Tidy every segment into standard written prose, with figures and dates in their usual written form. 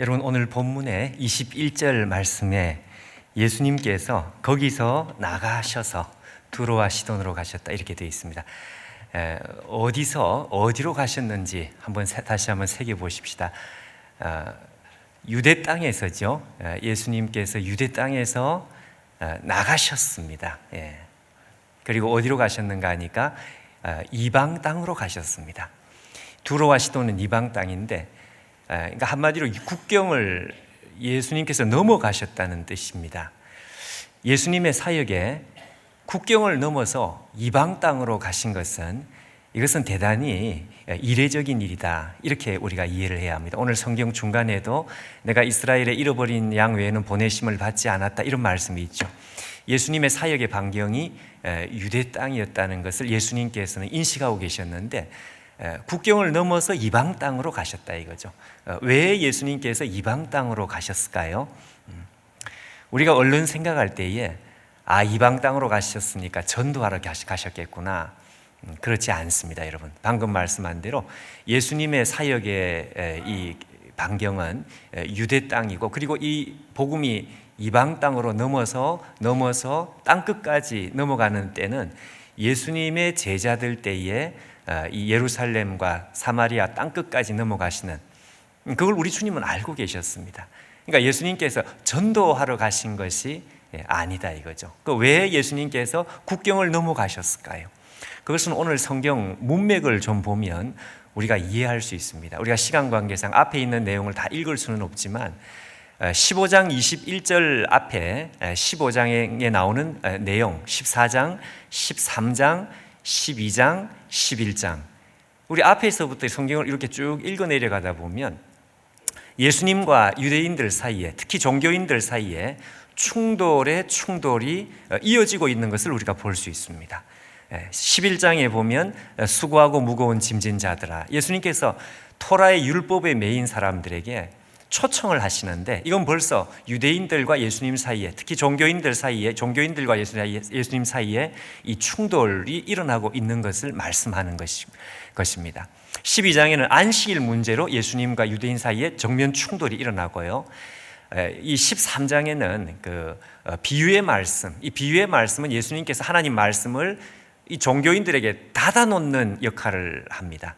여러분, 오늘 본문의 21절 말씀에 예수님께서 거기서 나가셔서 두로와 시돈으로 가셨다 이렇게 되어 있습니다. 어디로 가셨는지 다시 한번 새겨보십시다. 유대 땅에서죠. 예수님께서 유대 땅에서 나가셨습니다. 그리고 어디로 가셨는가 하니까 이방 땅으로 가셨습니다. 두로와 시돈은 이방 땅인데, 그러니까 한마디로 국경을 예수님께서 넘어가셨다는 뜻입니다. 예수님의 사역에 국경을 넘어서 이방 땅으로 가신 이것은 대단히 이례적인 일이다, 이렇게 우리가 이해를 해야 합니다. 오늘 성경 중간에도 내가 이스라엘에 잃어버린 양 외에는 보내심을 받지 않았다, 이런 말씀이 있죠. 예수님의 사역의 반경이 유대 땅이었다는 것을 예수님께서는 인식하고 계셨는데, 국경을 넘어서 이방 땅으로 가셨다 이거죠. 왜 예수님께서 이방 땅으로 가셨을까요? 우리가 얼른 생각할 때에 이방 땅으로 가셨으니까 전도하러 가셨겠구나. 그렇지 않습니다, 여러분. 방금 말씀한 대로 예수님의 사역의 이 반경은 유대 땅이고, 그리고 이 복음이 이방 땅으로 넘어서 땅 끝까지 넘어가는 때는 예수님의 제자들 때에 이 예루살렘과 사마리아 땅 끝까지 넘어가시는, 그걸 우리 주님은 알고 계셨습니다. 그러니까 예수님께서 전도하러 가신 것이 아니다 이거죠. 왜 예수님께서 국경을 넘어가셨을까요? 그것은 오늘 성경 문맥을 좀 보면 우리가 이해할 수 있습니다. 우리가 시간 관계상 앞에 있는 내용을 다 읽을 수는 없지만 15장 21절 앞에 15장에 나오는 내용, 14장, 13장, 12장, 11장, 우리 앞에서부터 성경을 이렇게 쭉 읽어 내려가다 보면 예수님과 유대인들 사이에, 특히 종교인들 사이에 충돌이 이어지고 있는 것을 우리가 볼 수 있습니다. 11장에 보면 수고하고 무거운 짐진 자들아, 예수님께서 토라의 율법에 매인 사람들에게 초청을 하시는데, 이건 벌써 유대인들과 예수님 사이에, 특히 종교인들과 예수님 사이에 이 충돌이 일어나고 있는 것을 말씀하는 것입니다. 12장에는 안식일 문제로 예수님과 유대인 사이에 정면 충돌이 일어나고요. 이 13장에는 비유의 말씀, 이 비유의 말씀은 예수님께서 하나님 말씀을 이 종교인들에게 닫아놓는 역할을 합니다.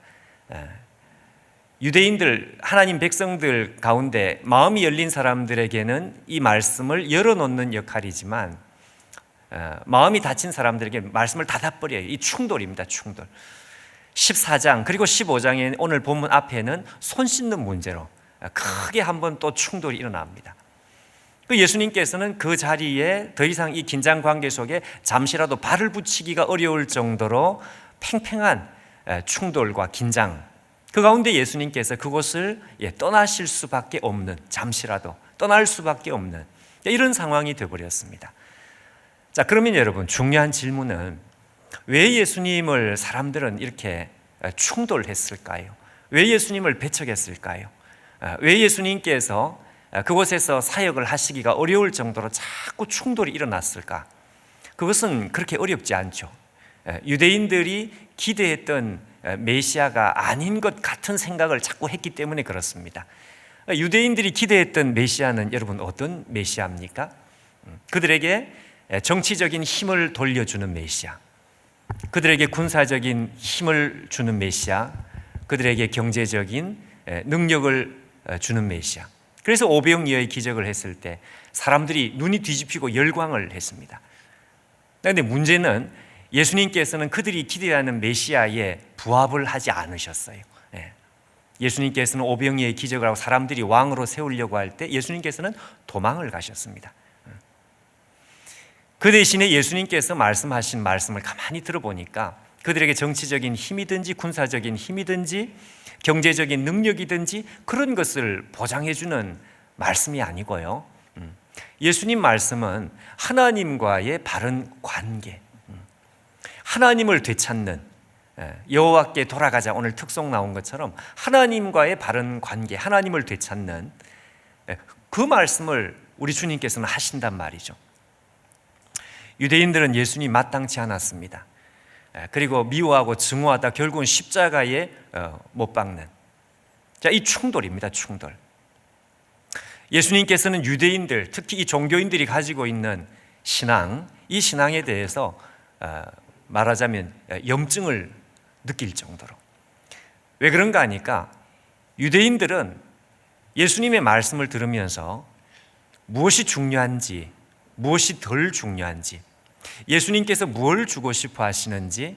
유대인들, 하나님 백성들 가운데 마음이 열린 사람들에게는 이 말씀을 열어놓는 역할이지만, 마음이 닫힌 사람들에게 말씀을 닫아버려요. 이 충돌입니다, 충돌. 14장 그리고 15장에 오늘 본문 앞에는 손 씻는 문제로 크게 한번 또 충돌이 일어납니다. 예수님께서는 그 자리에 더 이상 이 긴장 관계 속에 잠시라도 발을 붙이기가 어려울 정도로 팽팽한 충돌과 긴장, 그 가운데 예수님께서 그곳을 떠나실 수밖에 없는, 잠시라도 떠날 수밖에 없는 이런 상황이 되어버렸습니다. 자, 그러면 여러분, 중요한 질문은 왜 예수님을 사람들은 이렇게 충돌했을까요? 왜 예수님을 배척했을까요? 왜 예수님께서 그곳에서 사역을 하시기가 어려울 정도로 자꾸 충돌이 일어났을까? 그것은 그렇게 어렵지 않죠. 유대인들이 기대했던 메시아가 아닌 것 같은 생각을 자꾸 했기 때문에 그렇습니다. 유대인들이 기대했던 메시아는 여러분 어떤 메시아입니까? 그들에게 정치적인 힘을 돌려주는 메시아, 그들에게 군사적인 힘을 주는 메시아, 그들에게 경제적인 능력을 주는 메시아. 그래서 오병이어의 기적을 했을 때 사람들이 눈이 뒤집히고 열광을 했습니다. 그런데 문제는 예수님께서는 그들이 기대하는 메시아에 부합을 하지 않으셨어요. 예수님께서는 오병이어의 기적을 하고 사람들이 왕으로 세우려고 할 때 예수님께서는 도망을 가셨습니다. 그 대신에 예수님께서 말씀하신 말씀을 가만히 들어보니까 그들에게 정치적인 힘이든지 군사적인 힘이든지 경제적인 능력이든지 그런 것을 보장해주는 말씀이 아니고요. 예수님 말씀은 하나님과의 바른 관계, 하나님을 되찾는, 여호와께 돌아가자, 오늘 특송 나온 것처럼 하나님과의 바른 관계, 하나님을 되찾는 그 말씀을 우리 주님께서는 하신단 말이죠. 유대인들은 예수님 마땅치 않았습니다. 그리고 미워하고 증오하다 결국은 십자가에 못 박는, 자, 이 충돌입니다. 충돌. 예수님께서는 유대인들, 특히 이 종교인들이 가지고 있는 신앙, 이 신앙에 대해서 말하자면 염증을 느낄 정도로. 왜 그런가 하니까 유대인들은 예수님의 말씀을 들으면서 무엇이 중요한지, 무엇이 덜 중요한지, 예수님께서 뭘 주고 싶어 하시는지,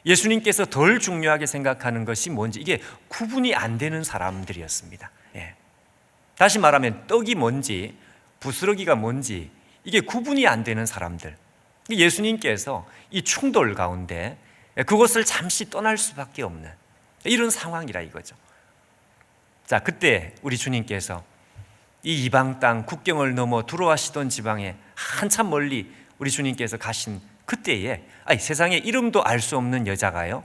예수님께서 덜 중요하게 생각하는 것이 뭔지, 이게 구분이 안 되는 사람들이었습니다. 다시 말하면 떡이 뭔지 부스러기가 뭔지 이게 구분이 안 되는 사람들. 예수님께서 이 충돌 가운데 그것을 잠시 떠날 수밖에 없는 이런 상황이라 이거죠. 자, 그때 우리 주님께서 이 이방 땅 국경을 넘어 들어와시던 지방에 한참 멀리 우리 주님께서 가신 그때에 세상에 이름도 알 수 없는 여자가요,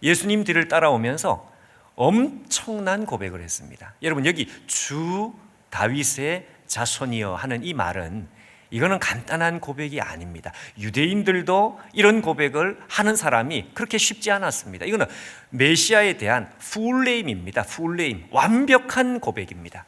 예수님 뒤를 따라오면서 엄청난 고백을 했습니다. 여러분, 여기 주 다윗의 자손이여 하는 이 말은 이거는 간단한 고백이 아닙니다. 유대인들도 이런 고백을 하는 사람이 그렇게 쉽지 않았습니다. 이거는 메시아에 대한 풀네임입니다. 풀네임, 완벽한 고백입니다.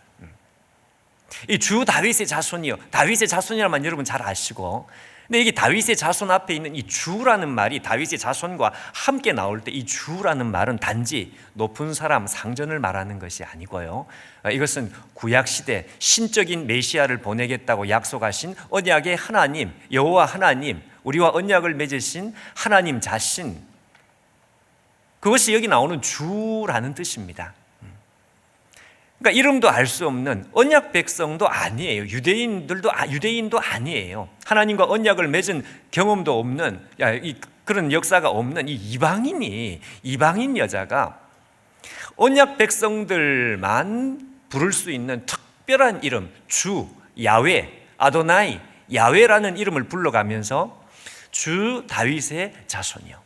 이 주 다윗의 자손이요, 다윗의 자손이라면 여러분 잘 아시고, 근데 이게 다윗의 자손 앞에 있는 이 주라는 말이 다윗의 자손과 함께 나올 때 이 주라는 말은 단지 높은 사람, 상전을 말하는 것이 아니고요, 이것은 구약시대 신적인 메시아를 보내겠다고 약속하신 언약의 하나님, 여호와 하나님, 우리와 언약을 맺으신 하나님 자신, 그것이 여기 나오는 주라는 뜻입니다. 그러니까 이름도 알 수 없는 언약 백성도 아니에요. 유대인도 아니에요. 하나님과 언약을 맺은 경험도 없는, 그런 역사가 없는 이 이방인 여자가 언약 백성들만 부를 수 있는 특별한 이름, 주, 야훼, 아도나이, 야훼라는 이름을 불러가면서 주 다윗의 자손이요.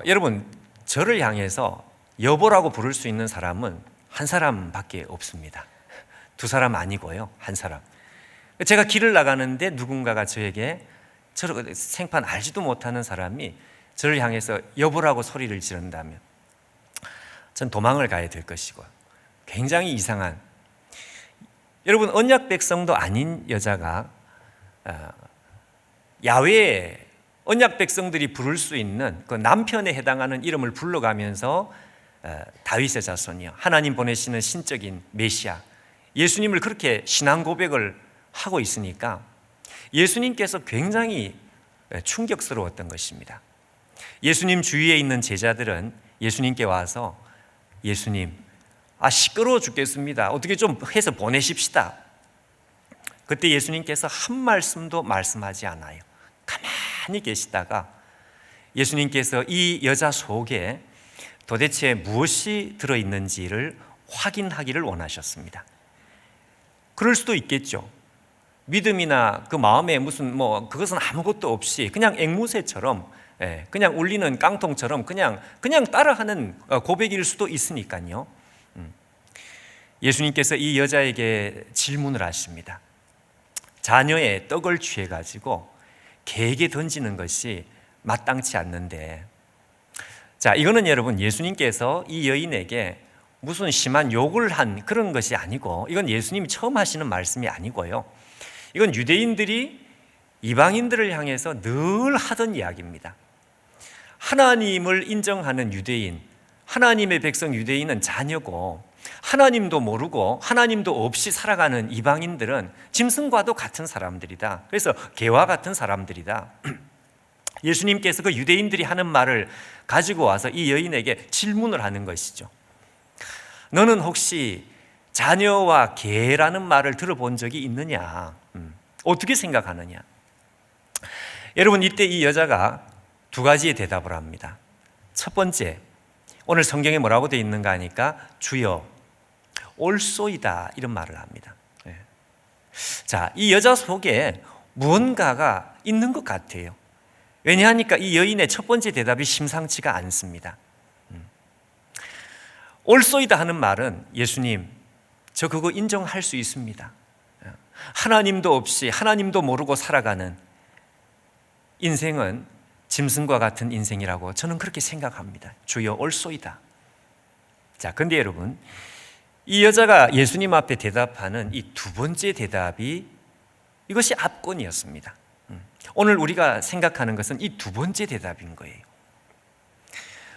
여러분, 저를 향해서 여보라고 부를 수 있는 사람은 한 사람밖에 없습니다. 두 사람 아니고요, 한 사람. 제가 길을 나가는데 누군가가 저에게, 저를 생판 알지도 못하는 사람이 저를 향해서 여보라고 소리를 지른다면 전 도망을 가야 될 것이고, 굉장히 이상한, 여러분, 언약 백성도 아닌 여자가 야훼, 언약 백성들이 부를 수 있는 그 남편에 해당하는 이름을 불러가면서 다윗의 자손이요, 하나님 보내시는 신적인 메시아 예수님을 그렇게 신앙 고백을 하고 있으니까 예수님께서 굉장히 충격스러웠던 것입니다. 예수님 주위에 있는 제자들은 예수님께 와서, 예수님, 시끄러워 죽겠습니다, 어떻게 좀 해서 보내십시다. 그때 예수님께서 한 말씀도 말씀하지 않아요. 가만히 계시다가 예수님께서 이 여자 속에 도대체 무엇이 들어있는지를 확인하기를 원하셨습니다. 그럴 수도 있겠죠. 믿음이나 그 마음에 무슨 그것은 아무것도 없이 그냥 앵무새처럼, 그냥 울리는 깡통처럼 그냥 따라하는 고백일 수도 있으니까요. 예수님께서 이 여자에게 질문을 하십니다. 자녀의 떡을 취해가지고 개에게 던지는 것이 마땅치 않는데, 자, 이거는 여러분 예수님께서 이 여인에게 무슨 심한 욕을 한 그런 것이 아니고, 이건 예수님이 처음 하시는 말씀이 아니고요, 이건 유대인들이 이방인들을 향해서 늘 하던 이야기입니다. 하나님을 인정하는 유대인, 하나님의 백성 유대인은 자녀고, 하나님도 모르고 하나님도 없이 살아가는 이방인들은 짐승과도 같은 사람들이다. 그래서 개와 같은 사람들이다. 예수님께서 그 유대인들이 하는 말을 가지고 와서 이 여인에게 질문을 하는 것이죠. 너는 혹시 자녀와 개라는 말을 들어본 적이 있느냐? 어떻게 생각하느냐? 여러분, 이때 이 여자가 두 가지의 대답을 합니다. 첫 번째, 오늘 성경에 뭐라고 되어 있는가 하니까 주여 옳소이다, 이런 말을 합니다. 자, 이 여자 속에 무언가가 있는 것 같아요. 왜냐하니까 이 여인의 첫 번째 대답이 심상치가 않습니다. 옳소이다 하는 말은, 예수님, 저 그거 인정할 수 있습니다. 하나님도 없이 하나님도 모르고 살아가는 인생은 짐승과 같은 인생이라고 저는 그렇게 생각합니다. 주여 옳소이다. 자, 근데 여러분, 이 여자가 예수님 앞에 대답하는 이 두 번째 대답이 이것이 압권이었습니다. 오늘 우리가 생각하는 것은 이 두 번째 대답인 거예요.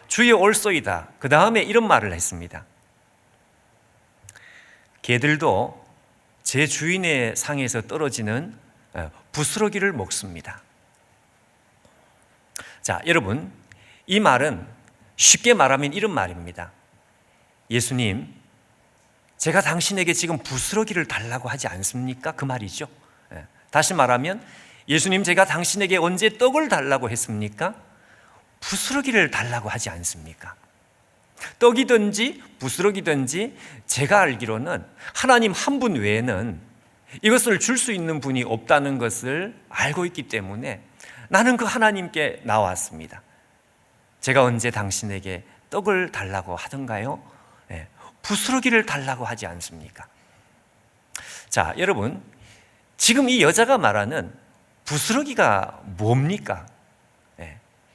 주여 올소이다. 그 다음에 이런 말을 했습니다. 개들도 제 주인의 상에서 떨어지는 부스러기를 먹습니다. 자, 여러분, 이 말은 쉽게 말하면 이런 말입니다. 예수님, 제가 당신에게 지금 부스러기를 달라고 하지 않습니까? 그 말이죠. 다시 말하면 예수님, 제가 당신에게 언제 떡을 달라고 했습니까? 부스러기를 달라고 하지 않습니까? 떡이든지 부스러기든지 제가 알기로는 하나님 한 분 외에는 이것을 줄 수 있는 분이 없다는 것을 알고 있기 때문에 나는 그 하나님께 나왔습니다. 제가 언제 당신에게 떡을 달라고 하던가요? 부스러기를 달라고 하지 않습니까? 자, 여러분, 지금 이 여자가 말하는 부스러기가 뭡니까?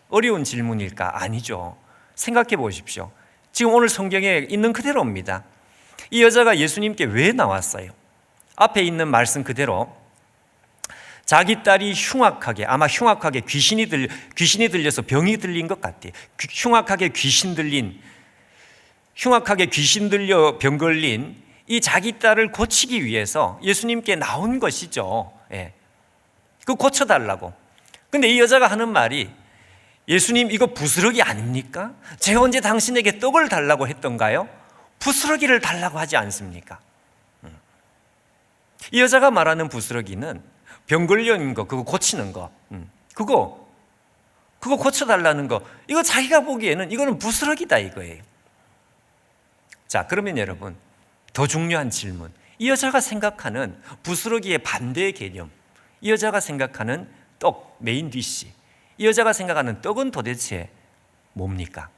어려운 질문일까? 아니죠. 생각해 보십시오. 지금 오늘 성경에 있는 그대로입니다. 이 여자가 예수님께 왜 나왔어요? 앞에 있는 말씀 그대로 자기 딸이 아마 흉악하게 귀신이 들려서 병이 들린 것 같아요. 흉악하게 귀신 들려 병 걸린 이 자기 딸을 고치기 위해서 예수님께 나온 것이죠. 그 고쳐달라고. 근데 이 여자가 하는 말이 예수님, 이거 부스러기 아닙니까? 제가 언제 당신에게 떡을 달라고 했던가요? 부스러기를 달라고 하지 않습니까? 이 여자가 말하는 부스러기는 병 걸린 거, 그거 고치는 거, 그거 고쳐달라는 거, 이거 자기가 보기에는 이거는 부스러기다 이거예요. 자, 그러면 여러분, 더 중요한 질문. 이 여자가 생각하는 부스러기의 반대의 개념, 이 여자가 생각하는 떡, 메인 디시, 이 여자가 생각하는 떡은 도대체 뭡니까?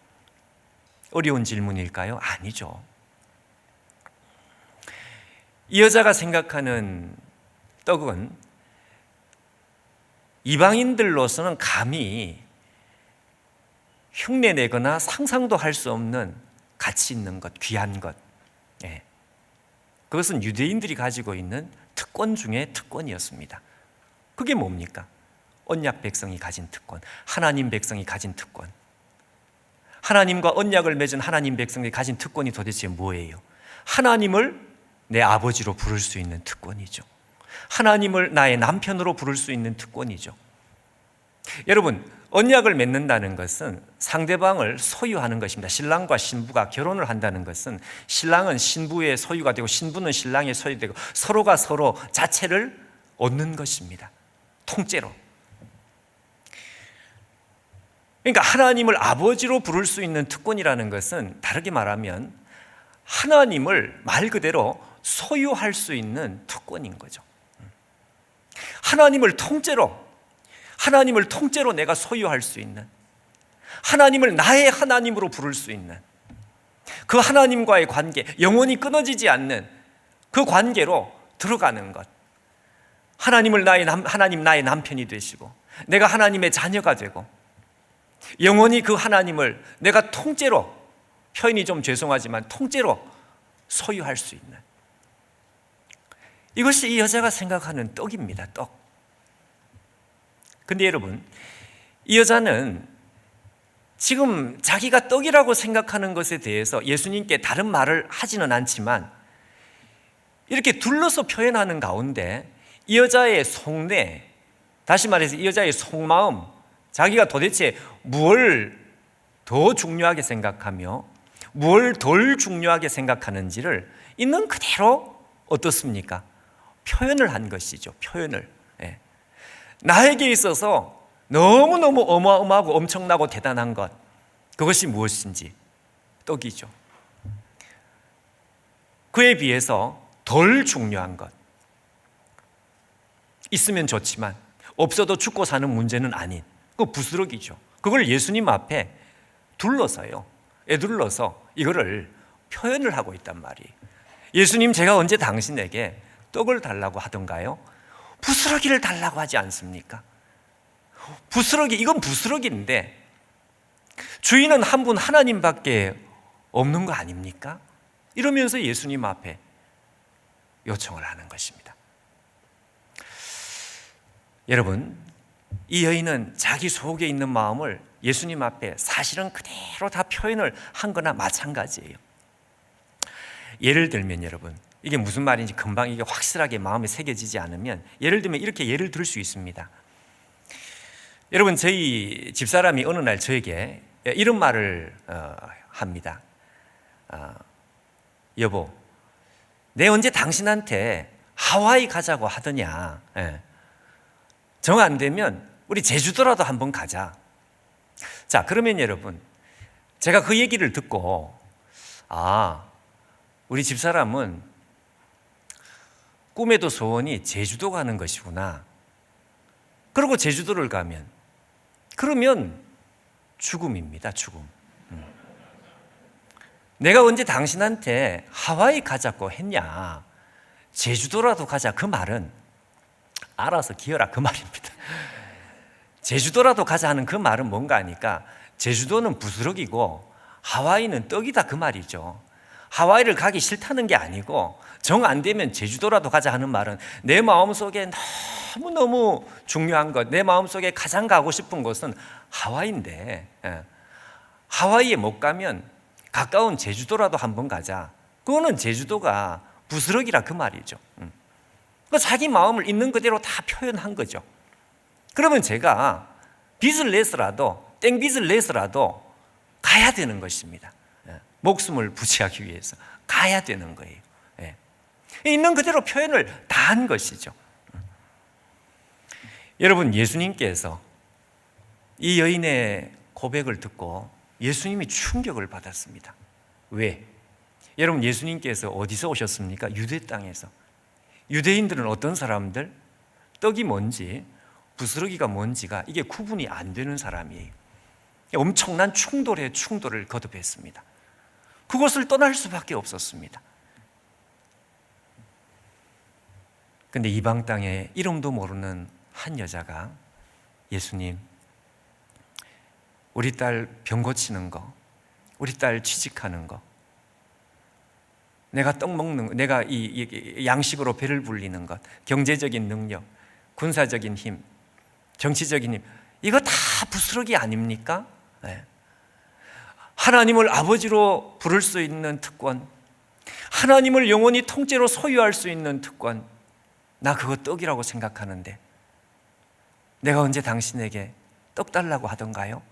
어려운 질문일까요? 아니죠. 이 여자가 생각하는 떡은 이방인들로서는 감히 흉내내거나 상상도 할 수 없는 가치 있는 것, 귀한 것. 그것은 유대인들이 가지고 있는 특권 중에 특권이었습니다. 그게 뭡니까? 언약 백성이 가진 특권, 하나님 백성이 가진 특권. 하나님과 언약을 맺은 하나님 백성이 가진 특권이 도대체 뭐예요? 하나님을 내 아버지로 부를 수 있는 특권이죠. 하나님을 나의 남편으로 부를 수 있는 특권이죠. 여러분, 언약을 맺는다는 것은 상대방을 소유하는 것입니다. 신랑과 신부가 결혼을 한다는 것은 신랑은 신부의 소유가 되고 신부는 신랑의 소유되고 서로가 서로 자체를 얻는 것입니다. 통째로. 그러니까 하나님을 아버지로 부를 수 있는 특권이라는 것은 다르게 말하면 하나님을 말 그대로 소유할 수 있는 특권인 거죠. 하나님을 통째로 내가 소유할 수 있는, 하나님을 나의 하나님으로 부를 수 있는 그 하나님과의 관계, 영원히 끊어지지 않는 그 관계로 들어가는 것. 하나님 나의 남편이 되시고 내가 하나님의 자녀가 되고 영원히 그 하나님을 내가 통째로, 표현이 좀 죄송하지만 통째로 소유할 수 있는, 이것이 이 여자가 생각하는 떡입니다. 떡. 근데 여러분, 이 여자는 지금 자기가 떡이라고 생각하는 것에 대해서 예수님께 다른 말을 하지는 않지만 이렇게 둘러서 표현하는 가운데 이 여자의 속내, 다시 말해서 이 여자의 속마음, 자기가 도대체 무엇을 더 중요하게 생각하며 무엇을 덜 중요하게 생각하는지를 있는 그대로 어떻습니까? 표현을 한 것이죠. 표현을. 나에게 있어서 너무너무 어마어마하고 엄청나고 대단한 것, 그것이 무엇인지 떡이죠. 그에 비해서 덜 중요한 것, 있으면 좋지만 없어도 죽고 사는 문제는 아닌 그 부스러기죠. 그걸 예수님 앞에 둘러서요, 애둘러서 이거를 표현을 하고 있단 말이에요. 예수님, 제가 언제 당신에게 떡을 달라고 하던가요? 부스러기를 달라고 하지 않습니까? 부스러기, 이건 부스러기인데 주인은 한 분 하나님밖에 없는 거 아닙니까? 이러면서 예수님 앞에 요청을 하는 것입니다. 여러분, 이 여인은 자기 속에 있는 마음을 예수님 앞에 사실은 그대로 다 표현을 한 거나 마찬가지예요. 예를 들면 여러분, 이게 무슨 말인지 금방 이게 확실하게 마음에 새겨지지 않으면 예를 들면 이렇게 예를 들 수 있습니다. 여러분, 저희 집사람이 어느 날 저에게 이런 말을 합니다. 여보, 내 언제 당신한테 하와이 가자고 하더냐. 정 안 되면 우리 제주도라도 한번 가자. 자, 그러면 여러분, 제가 그 얘기를 듣고 우리 집사람은 꿈에도 소원이 제주도 가는 것이구나. 그리고 제주도를 가면 그러면 죽음입니다. 죽음. 내가 언제 당신한테 하와이 가자고 했냐, 제주도라도 가자, 그 말은 알아서 기어라, 그 말입니다. 제주도라도 가자 하는 그 말은 뭔가 하니까 제주도는 부스러기고 하와이는 떡이다, 그 말이죠. 하와이를 가기 싫다는 게 아니고 정 안 되면 제주도라도 가자 하는 말은 내 마음속에 너무너무 중요한 것, 내 마음속에 가장 가고 싶은 곳은 하와이인데 하와이에 못 가면 가까운 제주도라도 한번 가자. 그거는 제주도가 부스러기라, 그 말이죠. 자기 마음을 있는 그대로 다 표현한 거죠. 그러면 제가 빚을 내서라도, 땡빚을 내서라도 가야 되는 것입니다. 목숨을 부지하기 위해서 가야 되는 거예요. 있는 그대로 표현을 다 한 것이죠. 여러분, 예수님께서 이 여인의 고백을 듣고 예수님이 충격을 받았습니다. 왜? 여러분, 예수님께서 어디서 오셨습니까? 유대 땅에서. 유대인들은 어떤 사람들? 떡이 뭔지, 부스러기가 뭔지가 이게 구분이 안 되는 사람이에요. 엄청난 충돌을 거듭했습니다. 그것을 떠날 수밖에 없었습니다. 근데 이방 땅에 이름도 모르는 한 여자가 예수님, 우리 딸 병 고치는 거, 우리 딸 취직하는 거, 내가 떡 먹는 거, 내가 이 양식으로 배를 불리는 것, 경제적인 능력, 군사적인 힘, 정치적인 힘, 이거 다 부스러기 아닙니까? 하나님을 아버지로 부를 수 있는 특권, 하나님을 영원히 통째로 소유할 수 있는 특권, 나 그거 떡이라고 생각하는데 내가 언제 당신에게 떡 달라고 하던가요?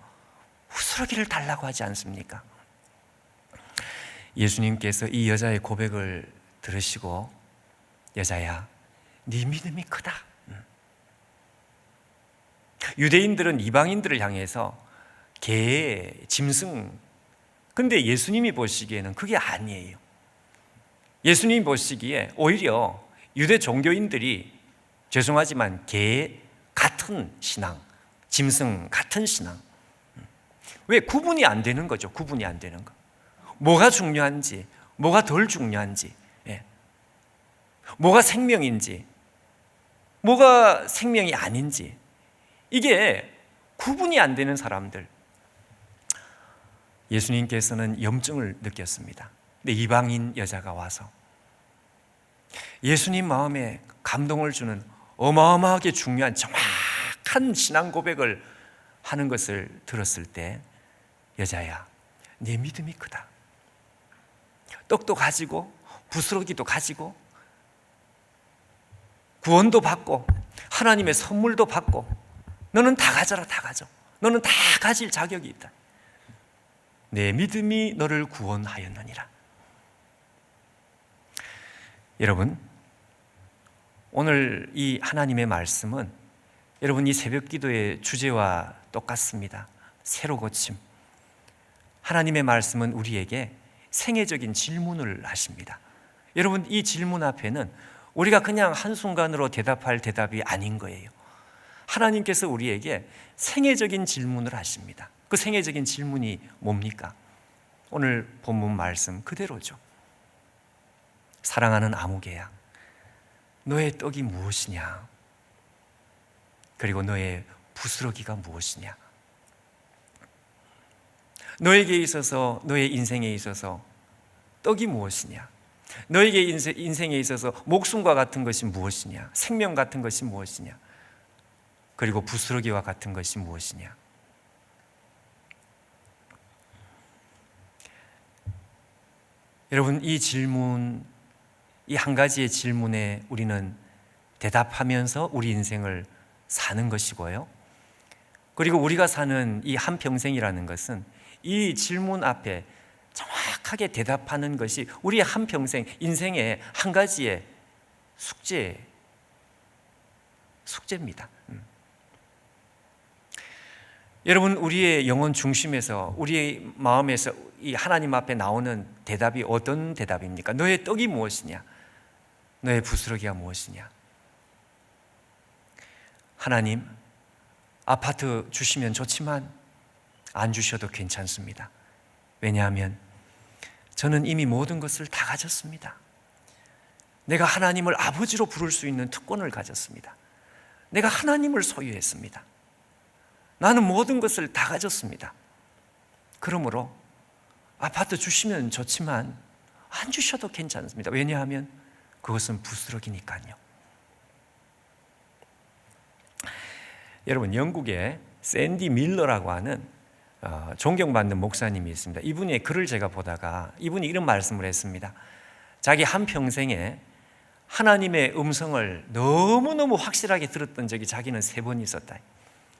부스러기를 달라고 하지 않습니까? 예수님께서 이 여자의 고백을 들으시고, 여자야, 네 믿음이 크다. 유대인들은 이방인들을 향해서 개, 짐승, 근데 예수님이 보시기에는 그게 아니에요. 예수님이 보시기에 오히려 유대 종교인들이, 죄송하지만 개 같은 신앙, 짐승 같은 신앙. 왜? 구분이 안 되는 거죠. 구분이 안 되는 거. 뭐가 중요한지, 뭐가 덜 중요한지, 뭐가 생명인지, 뭐가 생명이 아닌지, 이게 구분이 안 되는 사람들. 예수님께서는 염증을 느꼈습니다. 근데 이방인 여자가 와서 예수님 마음에 감동을 주는 어마어마하게 중요한 정확한 신앙 고백을 하는 것을 들었을 때, 여자야, 네 믿음이 크다. 떡도 가지고 부스러기도 가지고 구원도 받고 하나님의 선물도 받고, 너는 다 가져라, 다 가져. 너는 다 가질 자격이 있다. 내 믿음이 너를 구원하였느니라. 여러분, 오늘 이 하나님의 말씀은 여러분 이 새벽 기도의 주제와 똑같습니다. 새로 고침. 하나님의 말씀은 우리에게 생애적인 질문을 하십니다. 여러분, 이 질문 앞에는 우리가 그냥 한순간으로 대답할 대답이 아닌 거예요. 하나님께서 우리에게 생애적인 질문을 하십니다. 그 생애적인 질문이 뭡니까? 오늘 본문 말씀 그대로죠. 사랑하는 아무개야, 너의 떡이 무엇이냐? 그리고 너의 부스러기가 무엇이냐? 너에게 있어서, 너의 인생에 있어서 떡이 무엇이냐? 너에게 인생에 있어서 목숨과 같은 것이 무엇이냐? 생명 같은 것이 무엇이냐? 그리고 부스러기와 같은 것이 무엇이냐? 여러분, 이 질문, 이 한 가지의 질문에 우리는 대답하면서 우리 인생을 사는 것이고요. 그리고 우리가 사는 이 한평생이라는 것은 이 질문 앞에 정확하게 대답하는 것이 우리의 한평생 인생의 한 가지의 숙제입니다. 여러분, 우리의 영혼 중심에서, 우리의 마음에서 이 하나님 앞에 나오는 대답이 어떤 대답입니까? 너의 떡이 무엇이냐? 너의 부스러기가 무엇이냐? 하나님, 아파트 주시면 좋지만 안 주셔도 괜찮습니다. 왜냐하면 저는 이미 모든 것을 다 가졌습니다. 내가 하나님을 아버지로 부를 수 있는 특권을 가졌습니다. 내가 하나님을 소유했습니다. 나는 모든 것을 다 가졌습니다. 그러므로 아파트 주시면 좋지만 안 주셔도 괜찮습니다. 왜냐하면 그것은 부스러기니까요. 여러분, 영국에 샌디 밀러라고 하는 존경받는 목사님이 있습니다. 이분의 글을 제가 보다가 이분이 이런 말씀을 했습니다. 자기 한평생에 하나님의 음성을 너무너무 확실하게 들었던 적이 자기는 3번 있었다.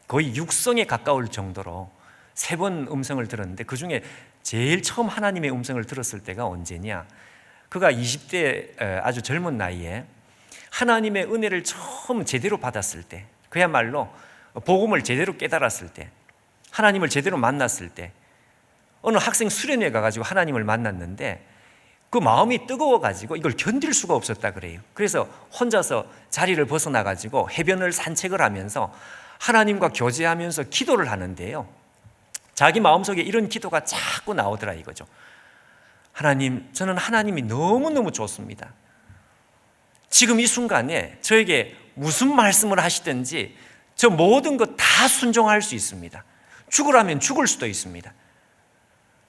거의 육성에 가까울 정도로 3번 음성을 들었는데 그 중에 제일 처음 하나님의 음성을 들었을 때가 언제냐? 그가 20대 아주 젊은 나이에 하나님의 은혜를 처음 제대로 받았을 때, 그야말로 복음을 제대로 깨달았을 때, 하나님을 제대로 만났을 때, 어느 학생 수련회에 가가지고 하나님을 만났는데 그 마음이 뜨거워가지고 이걸 견딜 수가 없었다 그래요. 그래서 혼자서 자리를 벗어나가지고 해변을 산책을 하면서 하나님과 교제하면서 기도를 하는데요, 자기 마음속에 이런 기도가 자꾸 나오더라 이거죠. 하나님, 저는 하나님이 너무너무 좋습니다. 지금 이 순간에 저에게 무슨 말씀을 하시든지 저 모든 것 다 순종할 수 있습니다. 죽으라면 죽을 수도 있습니다.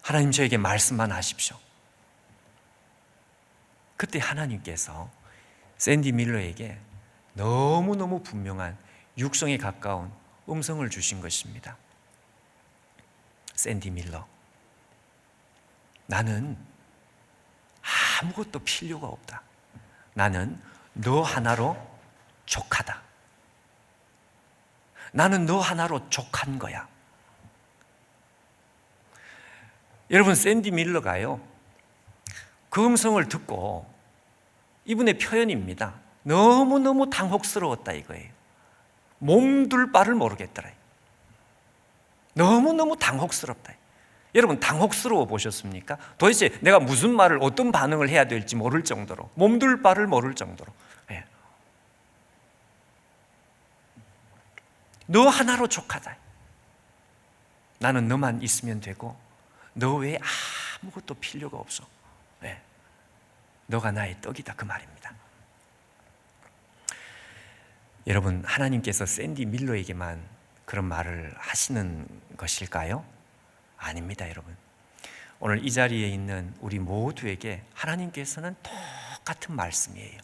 하나님, 저에게 말씀만 하십시오. 그때 하나님께서 샌디 밀러에게 너무너무 분명한 육성에 가까운 음성을 주신 것입니다. 샌디 밀러, 나는 아무것도 필요가 없다. 나는 너 하나로 족하다. 나는 너 하나로 족한 거야. 여러분, 샌디 밀러가요, 그 음성을 듣고 이분의 표현입니다. 너무너무 당혹스러웠다 이거예요. 몸둘 바를 모르겠더라. 너무너무 당혹스럽다. 여러분, 당혹스러워 보셨습니까? 도대체 내가 무슨 말을, 어떤 반응을 해야 될지 모를 정도로, 몸둘 바를 모를 정도로. 예. 너 하나로 족하다. 나는 너만 있으면 되고 너 외에 아무것도 필요가 없어. 예. 너가 나의 떡이다, 그 말입니다. 여러분, 하나님께서 샌디 밀러에게만 그런 말을 하시는 것일까요? 아닙니다, 여러분. 오늘 이 자리에 있는 우리 모두에게 하나님께서는 똑같은 말씀이에요.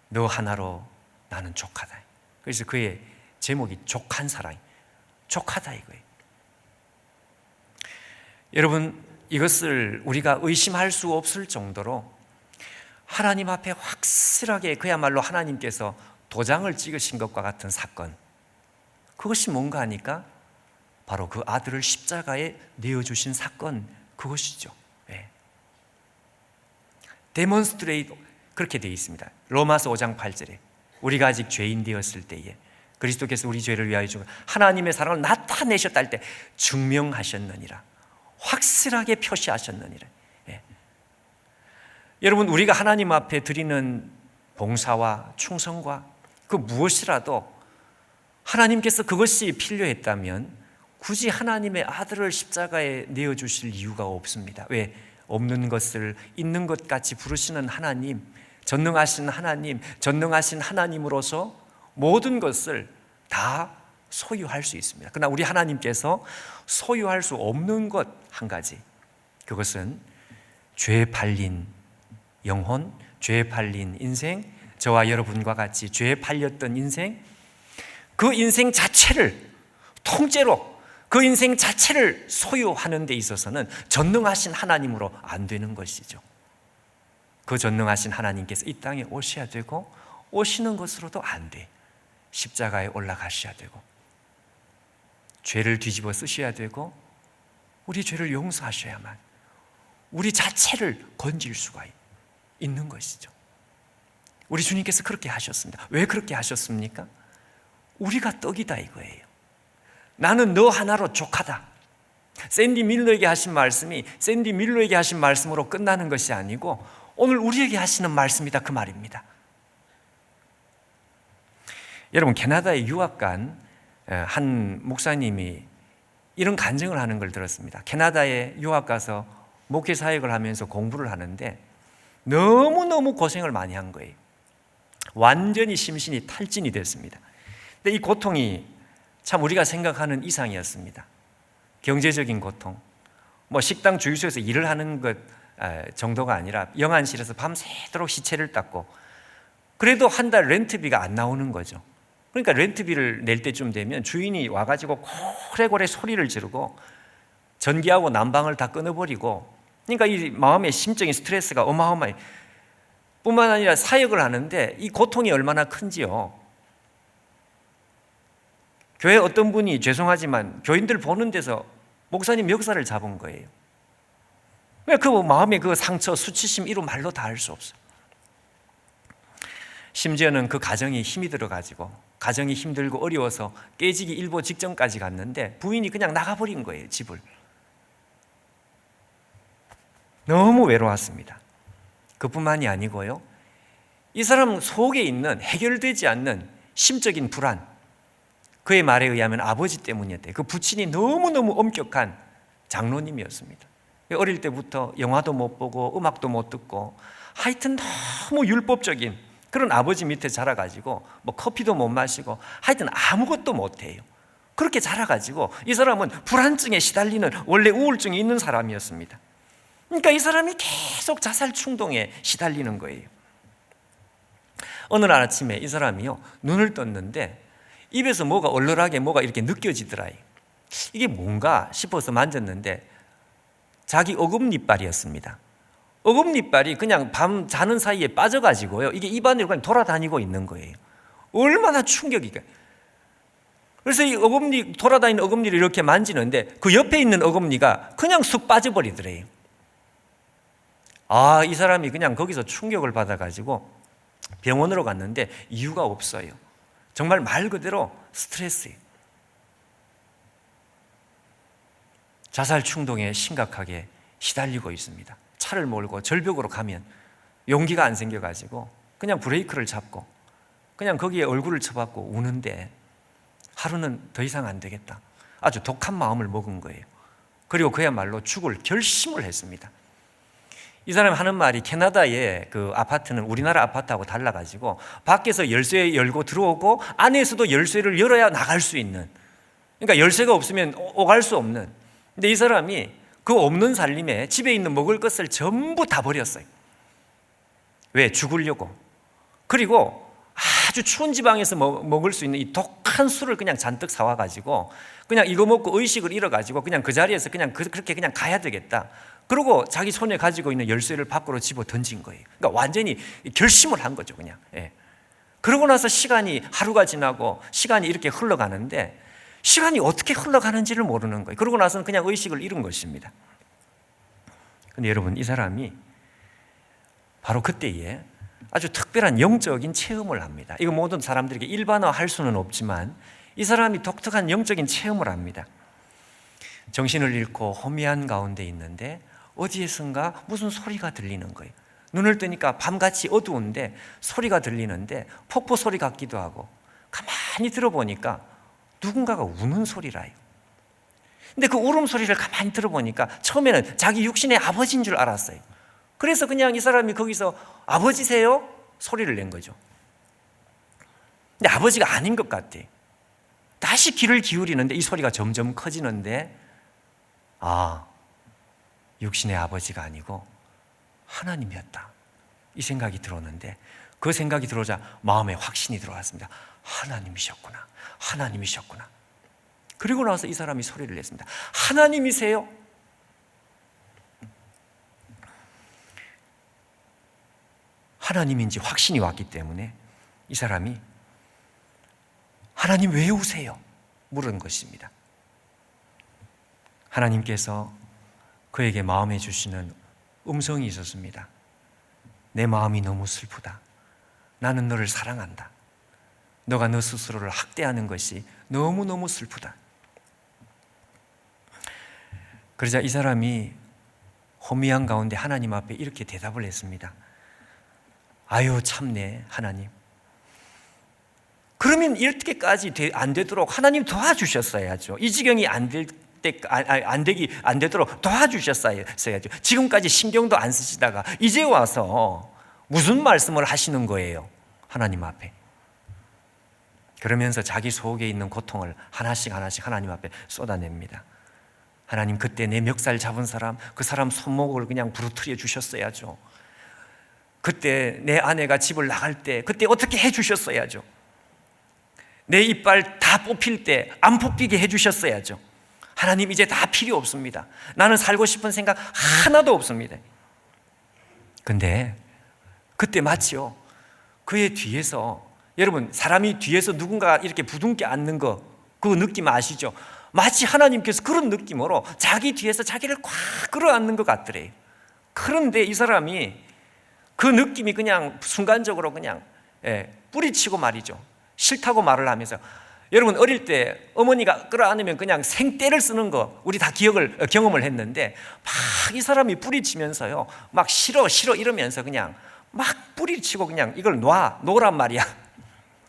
너 하나로 나는 족하다. 그래서 그의 제목이 족한 사랑, 족하다 이거예요. 여러분, 이것을 우리가 의심할 수 없을 정도로 하나님 앞에 확실하게, 그야말로 하나님께서 도장을 찍으신 것과 같은 사건, 그것이 뭔가 하니까 바로 그 아들을 십자가에 내어주신 사건, 그것이죠. 네. 데몬스트레이트, 그렇게 되어 있습니다. 로마서 5장 8절에 우리가 아직 죄인 되었을 때에 그리스도께서 우리 죄를 위하여 죽은 하나님의 사랑을 나타내셨다 할 때 증명하셨느니라, 확실하게 표시하셨느니라. 예. 여러분, 우리가 하나님 앞에 드리는 봉사와 충성과 그 무엇이라도 하나님께서 그것이 필요했다면 굳이 하나님의 아들을 십자가에 내어주실 이유가 없습니다. 왜? 없는 것을 있는 것 같이 부르시는 하나님, 전능하신 하나님, 전능하신 하나님으로서 모든 것을 다 소유할 수 있습니다. 그러나 우리 하나님께서 소유할 수 없는 것 한 가지, 그것은 죄에 팔린 영혼, 죄에 팔린 인생, 저와 여러분과 같이 죄에 팔렸던 인생, 그 인생 자체를 통째로 그 인생 자체를 소유하는 데 있어서는 전능하신 하나님으로 안 되는 것이죠. 그 전능하신 하나님께서 이 땅에 오셔야 되고, 오시는 것으로도 안 돼. 십자가에 올라가셔야 되고, 죄를 뒤집어 쓰셔야 되고, 우리 죄를 용서하셔야만 우리 자체를 건질 수가 있는 것이죠. 우리 주님께서 그렇게 하셨습니다. 왜 그렇게 하셨습니까? 우리가 떡이다 이거예요. 나는 너 하나로 족하다. 샌디 밀러에게 하신 말씀이 샌디 밀러에게 하신 말씀으로 끝나는 것이 아니고 오늘 우리에게 하시는 말씀이다 그 말입니다. 여러분, 캐나다에 유학 간 한 목사님이 이런 간증을 하는 걸 들었습니다. 캐나다에 유학 가서 목회 사역을 하면서 공부를 하는데 너무너무 고생을 많이 한 거예요. 완전히 심신이 탈진이 됐습니다. 근데 이 고통이 참 우리가 생각하는 이상이었습니다. 경제적인 고통, 뭐 식당 주유소에서 일을 하는 것 정도가 아니라 영안실에서 밤새도록 시체를 닦고, 그래도 한 달 렌트비가 안 나오는 거죠. 그러니까 렌트비를 낼 때쯤 되면 주인이 와가지고 고래고래 소리를 지르고 전기하고 난방을 다 끊어버리고, 그러니까 이 마음의 심적인 스트레스가 어마어마해. 뿐만 아니라 사역을 하는데 이 고통이 얼마나 큰지요. 교회 어떤 분이 죄송하지만 교인들 보는 데서 목사님 멱살을 잡은 거예요. 그 마음의 그 상처, 수치심 이루 말로 다 할 수 없어요. 심지어는 그 가정이 힘이 들어가지고 가정이 힘들고 어려워서 깨지기 일보 직전까지 갔는데 부인이 그냥 나가버린 거예요, 집을. 너무 외로웠습니다. 그뿐만이 아니고요, 이 사람 속에 있는 해결되지 않는 심적인 불안, 그의 말에 의하면 아버지 때문이었대요. 그 부친이 너무너무 엄격한 장로님이었습니다. 어릴 때부터 영화도 못 보고 음악도 못 듣고 하여튼 너무 율법적인 그런 아버지 밑에 자라가지고 뭐 커피도 못 마시고 하여튼 아무것도 못해요. 그렇게 자라가지고 이 사람은 불안증에 시달리는 원래 우울증이 있는 사람이었습니다. 그러니까 이 사람이 계속 자살 충동에 시달리는 거예요. 어느 날 아침에 이 사람이요, 눈을 떴는데 입에서 뭐가 얼얼하게 뭐가 이렇게 느껴지더라요. 이게 뭔가 싶어서 만졌는데 자기 어금니빨이었습니다. 어금니빨이 그냥 밤 자는 사이에 빠져가지고요, 이게 입안으로 그냥 돌아다니고 있는 거예요. 얼마나 충격이가. 그래서 이 어금니, 돌아다니는 어금니를 이렇게 만지는데 그 옆에 있는 어금니가 그냥 쑥 빠져버리더래요. 아, 이 사람이 그냥 거기서 충격을 받아가지고 병원으로 갔는데 이유가 없어요. 정말 말 그대로 스트레스예요. 자살 충동에 심각하게 시달리고 있습니다. 차를 몰고 절벽으로 가면 용기가 안 생겨가지고 그냥 브레이크를 잡고 그냥 거기에 얼굴을 쳐박고 우는데 하루는 더 이상 안 되겠다. 아주 독한 마음을 먹은 거예요. 그리고 그야말로 죽을 결심을 했습니다. 이 사람이 하는 말이 캐나다의 그 아파트는 우리나라 아파트하고 달라가지고 밖에서 열쇠 열고 들어오고 안에서도 열쇠를 열어야 나갈 수 있는, 그러니까 열쇠가 없으면 오갈 수 없는. 근데 이 사람이 그 없는 살림에 집에 있는 먹을 것을 전부 다 버렸어요. 왜? 죽으려고. 그리고 아주 추운 지방에서 먹을 수 있는 이 독한 술을 그냥 잔뜩 사와가지고 그냥 이거 먹고 의식을 잃어가지고 그냥 그 자리에서 그냥 그렇게 그냥 가야 되겠다. 그리고 자기 손에 가지고 있는 열쇠를 밖으로 집어 던진 거예요. 그러니까 완전히 결심을 한 거죠, 그냥. 예. 그러고 나서 시간이 하루가 지나고 시간이 이렇게 흘러가는데 시간이 어떻게 흘러가는지를 모르는 거예요. 그러고 나서는 그냥 의식을 잃은 것입니다. 그런데 여러분, 이 사람이 바로 그때에 아주 특별한 영적인 체험을 합니다. 이거 모든 사람들에게 일반화할 수는 없지만 이 사람이 독특한 영적인 체험을 합니다. 정신을 잃고 혼미한 가운데 있는데 어디에선가 무슨 소리가 들리는 거예요. 눈을 뜨니까 밤같이 어두운데 소리가 들리는데 폭포 소리 같기도 하고, 가만히 들어보니까 누군가가 우는 소리라요. 근데 그 울음소리를 가만히 들어보니까 처음에는 자기 육신의 아버지인 줄 알았어요. 그래서 그냥 이 사람이 거기서 아버지세요? 소리를 낸 거죠. 근데 아버지가 아닌 것 같아. 다시 귀를 기울이는데 이 소리가 점점 커지는데, 아, 육신의 아버지가 아니고 하나님이었다. 이 생각이 들었는데 그 생각이 들어오자 마음에 확신이 들어왔습니다. 하나님이셨구나. 하나님이셨구나. 그리고 나서 이 사람이 소리를 냈습니다. 하나님이세요? 하나님인지 확신이 왔기 때문에 이 사람이 하나님 왜 우세요? 물은 것입니다. 하나님께서 그에게 마음에 주시는 음성이 있었습니다. 내 마음이 너무 슬프다. 나는 너를 사랑한다. 너가 너 스스로를 학대하는 것이 너무너무 슬프다. 그러자 이 사람이 호미한 가운데 하나님 앞에 이렇게 대답을 했습니다. 아유 참네 하나님. 그러면 이렇게까지 안 되도록 하나님 도와주셨어야죠. 이 지경이 안 되도록 도와주셨어야죠. 지금까지 신경도 안 쓰시다가 이제 와서 무슨 말씀을 하시는 거예요? 하나님 앞에. 그러면서 자기 속에 있는 고통을 하나씩 하나님 앞에 쏟아냅니다. 하나님 그때 내 멱살 잡은 사람, 그 사람 손목을 그냥 부러뜨려 주셨어야죠. 그때 내 아내가 집을 나갈 때 그때 어떻게 해 주셨어야죠. 내 이빨 다 뽑힐 때 안 뽑히게 해 주셨어야죠. 하나님 이제 다 필요 없습니다. 나는 살고 싶은 생각 하나도 없습니다. 근데 그때 마치요. 그의 뒤에서 여러분 사람이 뒤에서 누군가 이렇게 부둥켜 안는 거 그 느낌 아시죠? 마치 하나님께서 그런 느낌으로 자기 뒤에서 자기를 꽉 끌어안는 것 같더래요. 그런데 이 사람이 그 느낌이 그냥 순간적으로 그냥 뿌리치고 말이죠. 싫다고 말을 하면서 여러분 어릴 때 어머니가 끌어안으면 그냥 생떼를 쓰는 거 우리 다 경험을 했는데 막 이 사람이 뿌리치면서요 막 싫어 이러면서 그냥 막 뿌리치고 그냥 이걸 놓으란 말이야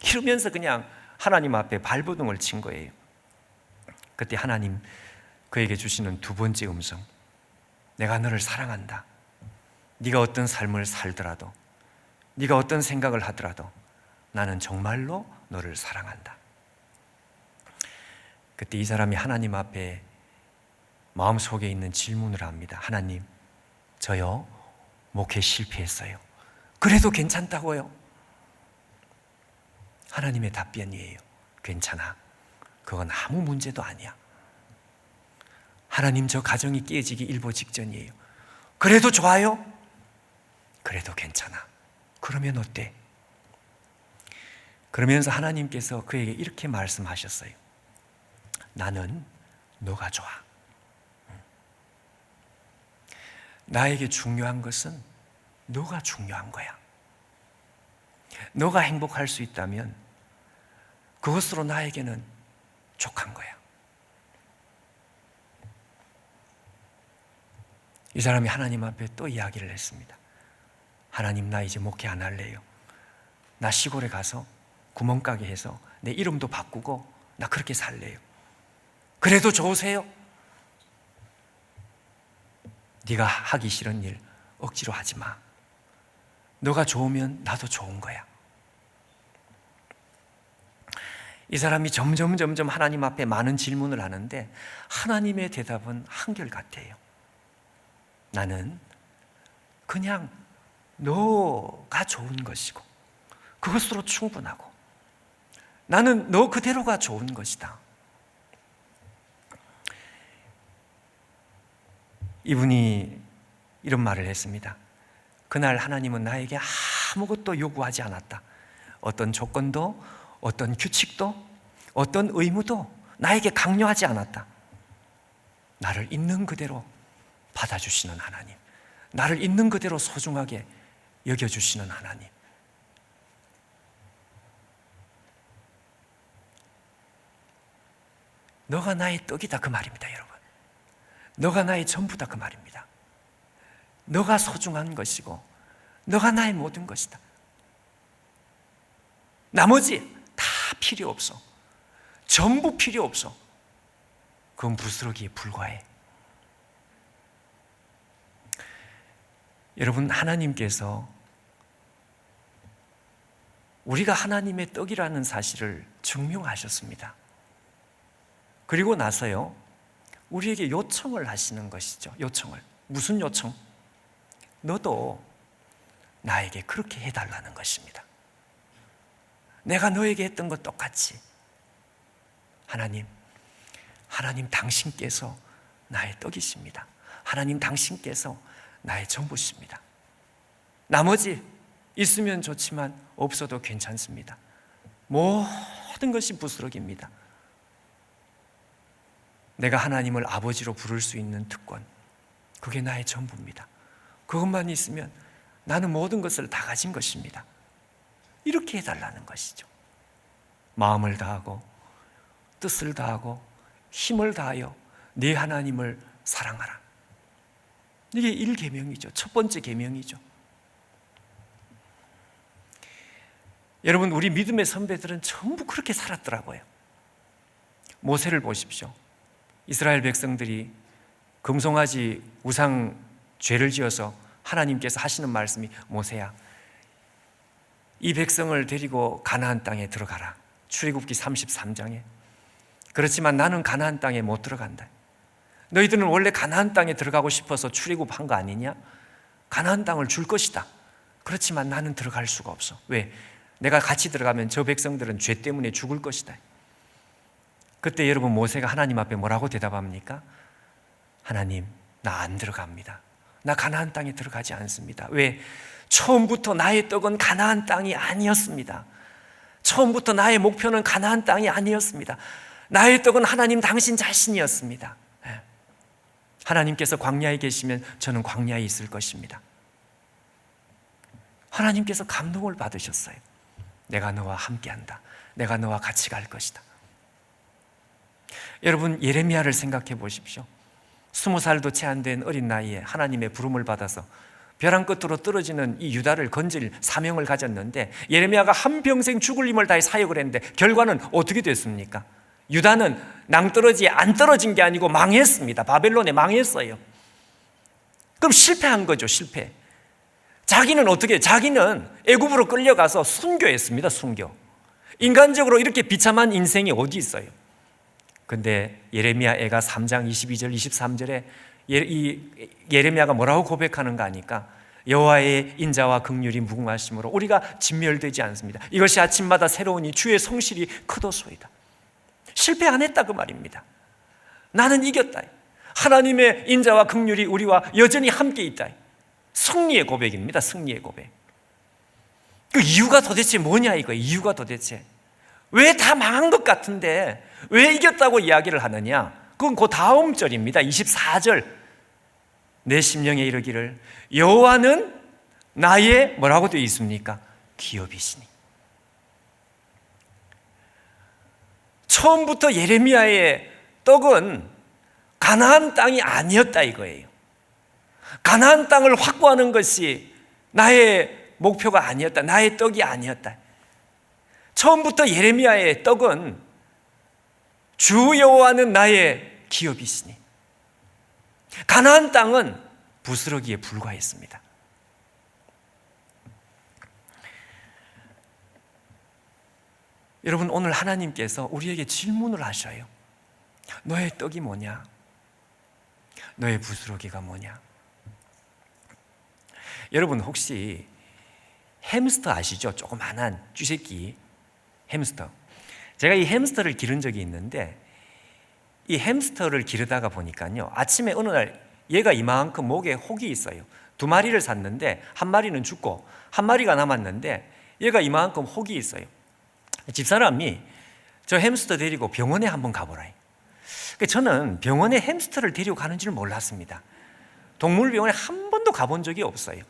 이러면서 그냥 하나님 앞에 발버둥을 친 거예요. 그때 하나님 그에게 주시는 두 번째 음성, 내가 너를 사랑한다. 네가 어떤 삶을 살더라도 네가 어떤 생각을 하더라도 나는 정말로 너를 사랑한다. 그때 이 사람이 하나님 앞에 마음속에 있는 질문을 합니다. 하나님, 저요 목회 실패했어요. 그래도 괜찮다고요? 하나님의 답변이에요. 괜찮아. 그건 아무 문제도 아니야. 하나님 저 가정이 깨지기 일보 직전이에요. 그래도 좋아요? 그래도 괜찮아. 그러면 어때? 그러면서 하나님께서 그에게 이렇게 말씀하셨어요. 나는 너가 좋아. 나에게 중요한 것은 너가 중요한 거야. 너가 행복할 수 있다면 그것으로 나에게는 족한 거야. 이 사람이 하나님 앞에 또 이야기를 했습니다. 하나님 나 이제 목회 안 할래요. 나 시골에 가서 구멍가게 해서 내 이름도 바꾸고 나 그렇게 살래요. 그래도 좋으세요? 네가 하기 싫은 일 억지로 하지 마. 너가 좋으면 나도 좋은 거야. 이 사람이 점점 하나님 앞에 많은 질문을 하는데 하나님의 대답은 한결같아요. 나는 그냥 너가 좋은 것이고 그것으로 충분하고 나는 너 그대로가 좋은 것이다. 이분이 이런 말을 했습니다. 그날 하나님은 나에게 아무것도 요구하지 않았다. 어떤 조건도 어떤 규칙도 어떤 의무도 나에게 강요하지 않았다. 나를 있는 그대로 받아주시는 하나님, 나를 있는 그대로 소중하게 여겨주시는 하나님. 너가 나의 떡이다 그 말입니다. 여러분, 너가 나의 전부다 그 말입니다. 너가 소중한 것이고 너가 나의 모든 것이다. 나머지 다 필요 없어. 전부 필요 없어. 그건 부스러기에 불과해. 여러분, 하나님께서 우리가 하나님의 떡이라는 사실을 증명하셨습니다. 그리고 나서요, 우리에게 요청을 하시는 것이죠. 요청을. 무슨 요청? 너도 나에게 그렇게 해달라는 것입니다. 내가 너에게 했던 것 똑같이. 하나님 당신께서 나의 떡이십니다. 하나님 당신께서 나의 전부십니다. 나머지 있으면 좋지만 없어도 괜찮습니다. 모든 것이 부스러기입니다. 내가 하나님을 아버지로 부를 수 있는 특권, 그게 나의 전부입니다. 그것만 있으면 나는 모든 것을 다 가진 것입니다. 이렇게 해달라는 것이죠. 마음을 다하고 뜻을 다하고 힘을 다하여 네 하나님을 사랑하라. 이게 1계명이죠. 첫 번째 계명이죠. 여러분, 우리 믿음의 선배들은 전부 그렇게 살았더라고요. 모세를 보십시오. 이스라엘 백성들이 금송아지 우상 죄를 지어서 하나님께서 하시는 말씀이, 모세야, 이 백성을 데리고 가나안 땅에 들어가라. 출애굽기 33장에. 그렇지만 나는 가나안 땅에 못 들어간다. 너희들은 원래 가나안 땅에 들어가고 싶어서 출애굽한 거 아니냐? 가나안 땅을 줄 것이다. 그렇지만 나는 들어갈 수가 없어. 왜? 내가 같이 들어가면 저 백성들은 죄 때문에 죽을 것이다. 그때 여러분, 모세가 하나님 앞에 뭐라고 대답합니까? 하나님, 나 안 들어갑니다. 나 가나안 땅에 들어가지 않습니다. 왜? 처음부터 나의 떡은 가나안 땅이 아니었습니다. 처음부터 나의 목표는 가나안 땅이 아니었습니다. 나의 떡은 하나님 당신 자신이었습니다. 하나님께서 광야에 계시면 저는 광야에 있을 것입니다. 하나님께서 감동을 받으셨어요. 내가 너와 함께한다. 내가 너와 같이 갈 것이다. 여러분, 예레미야를 생각해 보십시오. 20살도 채 안 된 어린 나이에 하나님의 부름을 받아서 벼랑 끝으로 떨어지는 이 유다를 건질 사명을 가졌는데, 예레미야가 한평생 죽을 힘을 다해 사역을 했는데 결과는 어떻게 됐습니까? 유다는 낭떠러지에 안 떨어진 게 아니고 망했습니다. 바벨론에 망했어요. 그럼 실패한 거죠. 실패. 자기는 어떻게? 자기는 애굽으로 끌려가서 순교했습니다. 순교. 인간적으로 이렇게 비참한 인생이 어디 있어요? 근데 예레미야 애가 3장 22절 23절에 예레미야가 뭐라고 고백하는가 하니까, 여호와의 인자와 긍휼이 무궁하심으로 우리가 진멸되지 않습니다. 이것이 아침마다 새로우니 주의 성실이 크도소이다. 실패 안 했다 그 말입니다. 나는 이겼다. 하나님의 인자와 긍휼이 우리와 여전히 함께 있다. 승리의 고백입니다. 승리의 고백. 그 이유가 도대체 뭐냐 이거예요. 이유가 도대체 왜 다 망한 것 같은데 왜 이겼다고 이야기를 하느냐? 그건 그 다음 절입니다. 24절. 내 심령에 이르기를 여호와는 나의 뭐라고 되어 있습니까? 기업이시니. 처음부터 예레미야의 떡은 가나안 땅이 아니었다 이거예요. 가나안 땅을 확보하는 것이 나의 목표가 아니었다. 나의 떡이 아니었다. 처음부터 예레미야의 떡은 주 여호와는 나의 기업이시니. 가나안 땅은 부스러기에 불과했습니다. 여러분, 오늘 하나님께서 우리에게 질문을 하셔요. 너의 떡이 뭐냐? 너의 부스러기가 뭐냐? 여러분, 혹시 햄스터 아시죠? 조그만한 쥐새끼 햄스터. 제가 이 햄스터를 기른 적이 있는데, 이 햄스터를 기르다가 보니까요, 아침에 어느 날 얘가 이만큼 목에 혹이 있어요. 2마리를 샀는데 1마리는 죽고 1마리가 남았는데 얘가 이만큼 혹이 있어요. 집사람이 저 햄스터 데리고 병원에 한번 가보라. 저는 병원에 햄스터를 데리고 가는 줄 몰랐습니다. 동물병원에 한 번도 가본 적이 없어요.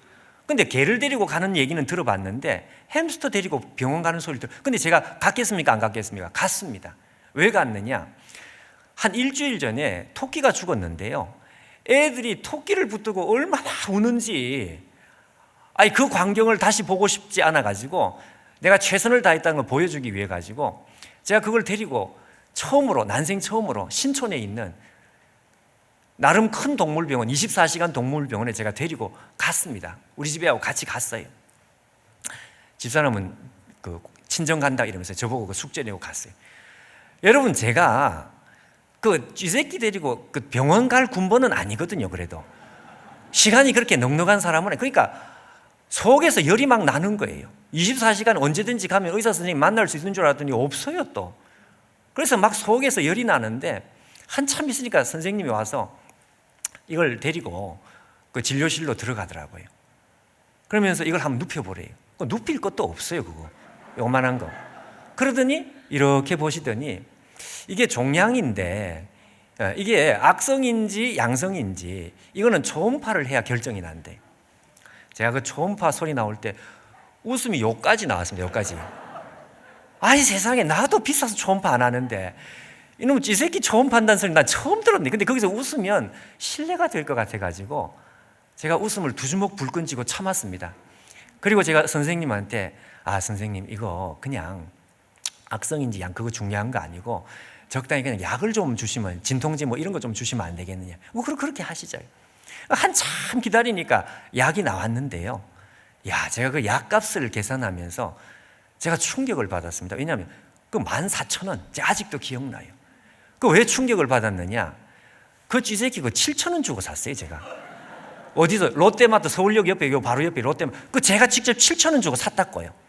근데 개를 데리고 가는 얘기는 들어봤는데 햄스터 데리고 병원 가는 소리를 근데 제가 갔겠습니까? 안 갔겠습니까? 갔습니다. 왜 갔느냐? 한 일주일 전에 토끼가 죽었는데요, 애들이 토끼를 붙들고 얼마나 우는지, 그 광경을 다시 보고 싶지 않아가지고 내가 최선을 다했다는 걸 보여주기 위해 가지고 제가 그걸 데리고 처음으로, 난생 처음으로 신촌에 있는 나름 큰 동물병원, 24시간 동물병원에 제가 데리고 갔습니다. 우리 집에하고 같이 갔어요. 집사람은 그 친정 간다 이러면서 저보고 그 숙제 내고 갔어요. 여러분, 제가 그 쥐새끼 데리고 그 병원 갈 군번은 아니거든요. 그래도 시간이 그렇게 넉넉한 사람은, 그러니까 속에서 열이 막 나는 거예요. 24시간 언제든지 가면 의사 선생님 만날 수 있는 줄 알았더니 없어요 또. 그래서 막 속에서 열이 나는데 한참 있으니까 선생님이 와서 이걸 데리고 그 진료실로 들어가더라고요. 그러면서 이걸 한번 눕혀보래요. 눕힐 것도 없어요, 그거. 요만한 거. 그러더니 이렇게 보시더니 이게 종양인데 이게 악성인지 양성인지 이거는 초음파를 해야 결정이 난대. 제가 그 초음파 소리 나올 때 웃음이 여기까지 나왔습니다. 여기까지. 아이 세상에, 나도 비싸서 초음파 안 하는데 이놈 이 새끼 초음파 한다는 소리 난 처음 들었네. 근데 거기서 웃으면 신뢰가 될 것 같아가지고 제가 웃음을 두 주먹 불끈 쥐고 참았습니다. 그리고 제가 선생님한테 선생님 이거 그냥 악성인지 양 그거 중요한 거 아니고 적당히 그냥 약을 좀 주시면, 진통제 뭐 이런 거 좀 주시면 안 되겠느냐. 뭐 그렇게 하시죠. 한참 기다리니까 약이 나왔는데요. 제가 그 약값을 계산하면서 제가 충격을 받았습니다. 왜냐하면 그 14,000원, 제가 아직도 기억나요. 그 왜 충격을 받았느냐? 그 쥐새끼 그 7,000원 주고 샀어요, 제가. 어디서? 롯데마트 서울역 옆에, 바로 옆에 롯데마트. 그 제가 직접 7,000원 주고 샀다고요.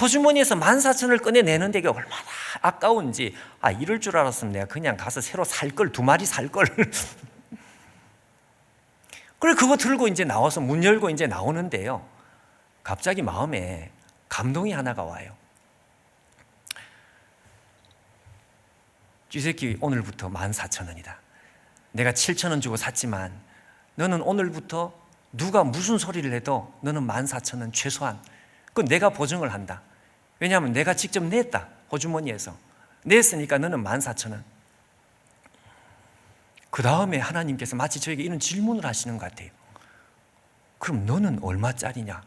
호주머니에서 14,000원을 꺼내내는데 이게 얼마나 아까운지, 이럴 줄 알았으면 내가 그냥 가서 새로 살 걸, 2마리 살 걸. 그래, 그거 들고 이제 나와서 문 열고 이제 나오는데요. 갑자기 마음에 감동이 하나가 와요. 이 새끼 오늘부터 14,000원이다. 내가 7,000원 주고 샀지만 너는 오늘부터 누가 무슨 소리를 해도 너는 14,000원 최소한. 그건 내가 보증을 한다. 왜냐하면 내가 직접 냈다. 호주머니에서. 냈으니까 너는 14,000원. 그 다음에 하나님께서 마치 저에게 이런 질문을 하시는 것 같아요. 그럼 너는 얼마짜리냐?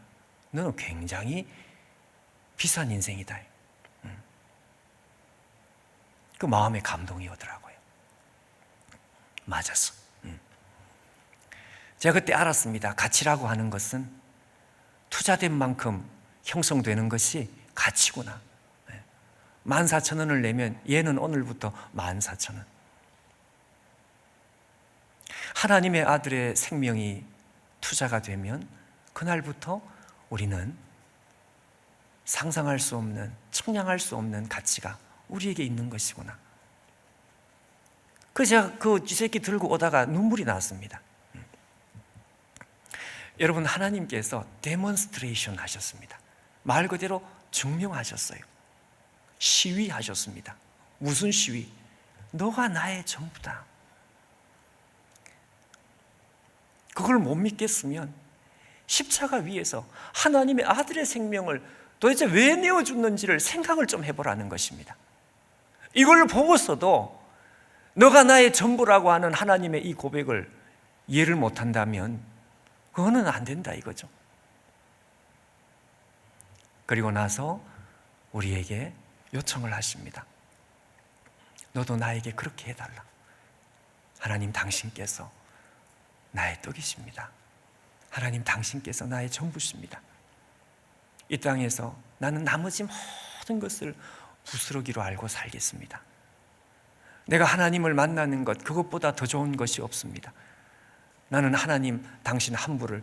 너는 굉장히 비싼 인생이다. 그 마음에 감동이 오더라고요. 맞았어. 제가 그때 알았습니다. 가치라고 하는 것은 투자된 만큼 형성되는 것이 가치구나. 14,000원을 내면 얘는 오늘부터 14,000원. 하나님의 아들의 생명이 투자가 되면 그날부터 우리는 상상할 수 없는, 측량할 수 없는 가치가 우리에게 있는 것이구나. 그래서 제가 그 쥐새끼 들고 오다가 눈물이 났습니다. 여러분, 하나님께서 데몬스트레이션 하셨습니다. 말 그대로 증명하셨어요. 시위하셨습니다. 무슨 시위? 너가 나의 전부다. 그걸 못 믿겠으면 십자가 위에서 하나님의 아들의 생명을 도대체 왜 내어줬는지를 생각을 좀 해보라는 것입니다. 이걸 보고서도 너가 나의 전부라고 하는 하나님의 이 고백을 이해를 못한다면 그거는 안 된다 이거죠. 그리고 나서 우리에게 요청을 하십니다. 너도 나에게 그렇게 해달라. 하나님 당신께서 나의 떡이십니다. 하나님 당신께서 나의 전부십니다. 이 땅에서 나는 나머지 모든 것을 부스러기로 알고 살겠습니다. 내가 하나님을 만나는 것, 그것보다 더 좋은 것이 없습니다. 나는 하나님 당신 한 분을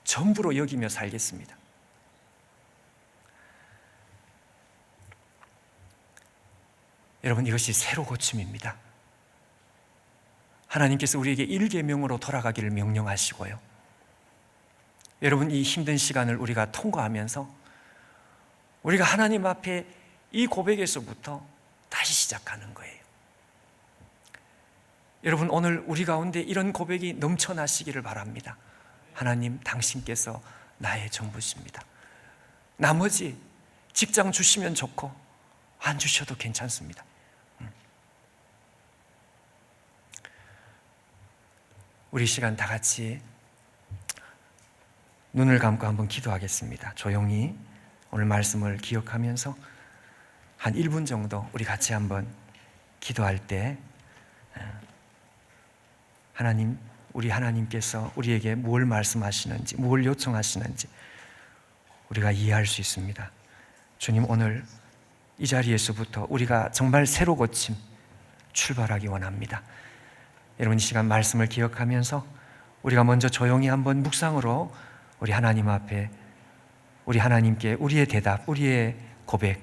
전부로 여기며 살겠습니다. 여러분, 이것이 새로 고침입니다. 하나님께서 우리에게 1계명으로 돌아가기를 명령하시고요. 여러분, 이 힘든 시간을 우리가 통과하면서 우리가 하나님 앞에 이 고백에서부터 다시 시작하는 거예요. 여러분, 오늘 우리 가운데 이런 고백이 넘쳐나시기를 바랍니다. 하나님 당신께서 나의 전부십니다. 나머지 직장 주시면 좋고 안 주셔도 괜찮습니다. 우리 시간 다 같이 눈을 감고 한번 기도하겠습니다. 조용히 오늘 말씀을 기억하면서 한 1분 정도 우리 같이 한번 기도할 때 하나님, 우리 하나님께서 우리에게 뭘 말씀하시는지, 뭘 요청하시는지 우리가 이해할 수 있습니다. 주님, 오늘 이 자리에서부터 우리가 정말 새로 고침 출발하기 원합니다. 여러분, 이 시간 말씀을 기억하면서 우리가 먼저 조용히 한번 묵상으로 우리 하나님 앞에, 우리 하나님께 우리의 대답, 우리의 고백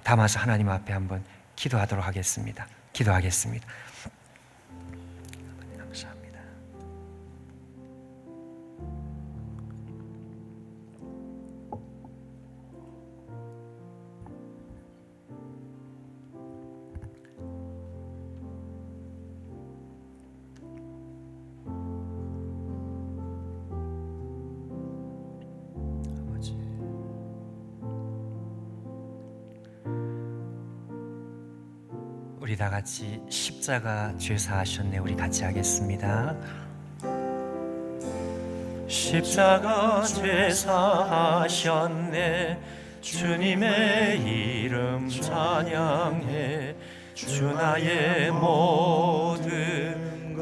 담아서 하나님 앞에 한번 기도하도록 하겠습니다. 기도하겠습니다. 감사합니다. 우리 다 같이 십자가 죄 사하셨네, 우리 같이 하겠습니다. 십자가 죄 사하셨네, 주님의 이름 찬양해, 주 나의 모든 것.